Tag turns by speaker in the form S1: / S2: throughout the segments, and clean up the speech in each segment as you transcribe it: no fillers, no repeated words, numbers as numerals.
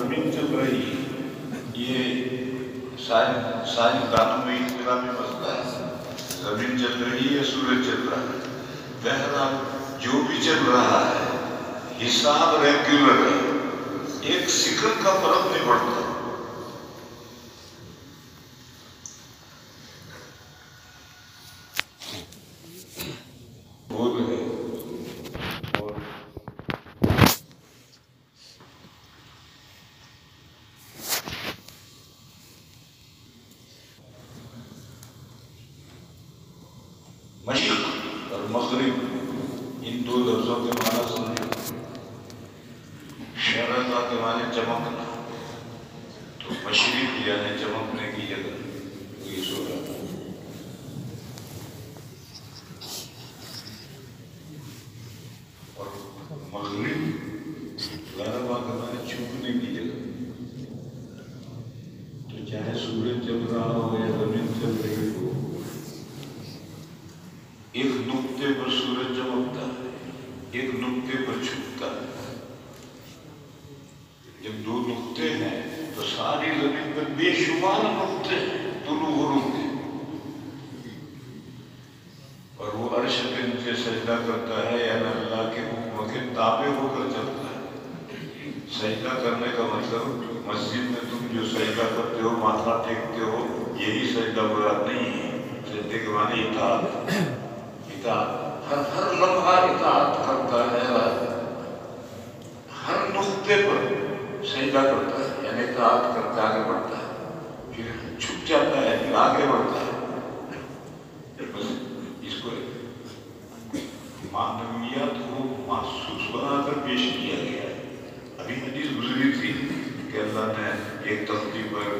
S1: زمین چل رہی یہ سائنسدانوں میں اختلافی مسئلہ ہے. زمین چل رہی ہے، سورج چل رہا ہے. بہرحال جو بھی چل رہا ہے حساب ریگولر ہے، ایک سیکنڈ کا فرق نہیں پڑتا. مشرق اور مغرب ان دو لفظوں کے معنی سنیں. شرقہ کے معنی چمکنا، تو مشرق یعنی چمکنے کی جگہ یہ سورج. اور مغرب غربہ کے معنی چھپنے کی جگہ. تو چاہے سورج چل رہا ہو یا زمین چل رہی ہو، ایک نقطے پر سورج چمکتا ہے، ایک نقطے پر چھپتا ہے. جب دو نقطے ہیں تو ساری زمین پر بے شمار نقطے ہیں طلوع غروب کے. اور وہ عرش کے نیچے سجدہ کرتا ہے یعنی اللہ کے حکم کے تابع ہو کر چلتا ہے. سجدہ کرنے کا مطلب مسجد میں تم جو سجدہ کرتے ہو، ماتھا ٹیکتے ہو، یہی سجدہ مراد نہیں ہے. سجدے کے معنی اطاعت. ہر لمحہ اطاعت کرتا ہے، ہر نقطے پر سجدہ کرتا ہے یعنی اطاعت کرتا آگے بڑھتا ہے، پھر چھپ جاتا ہے، پھر آگے بڑھتا ہے. بس اس کو معنویات کو محسوس بنا کر پیش کیا گیا ہے. ابھی حدیث گزری تھی کہ اللہ نے ایک تختی پر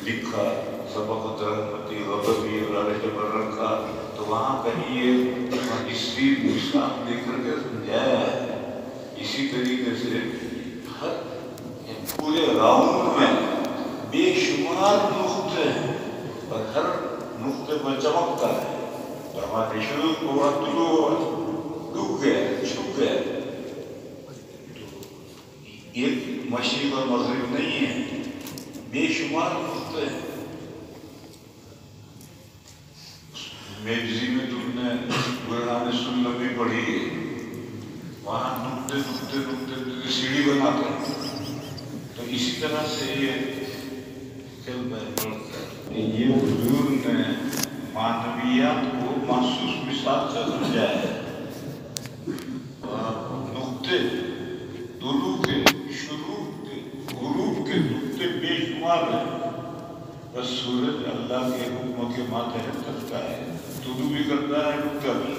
S1: لکھا سبقت رحمتی غضبی اور جبر رکھا، تو وہاں کہیں یہ اسی مثال دے کر کے سمجھایا ہے. اسی طریقے سے ہر پورے راؤنڈ میں بے شمار نقطے ہیں اور ہر نقطے پر چمکتا ہے. اور ہمارے شروع کو طلوع ڈوب گئے، چھپ گئے. ایک مشرق اور مغرب نہیں ہے، بے شمار نقطے ہیں. میگزی میں تم نے برہان سنت بھی پڑھی ہے، وہاں نقطے نقطے نقطے سیڑھی بناتے ہیں. تو اسی طرح سے یہ چل رہا ہے. یہ حضور نے معنویات کو محسوس مثال سے سمجھایا ہے. نقطے طلوع کے، شروع کے، غروب کے نقطے بے شمار ہیں. بس سورج اللہ کے حکم کے ماتحت چلتا ہے، طلوع بھی کرتا ہے، ڈوبتا بھی.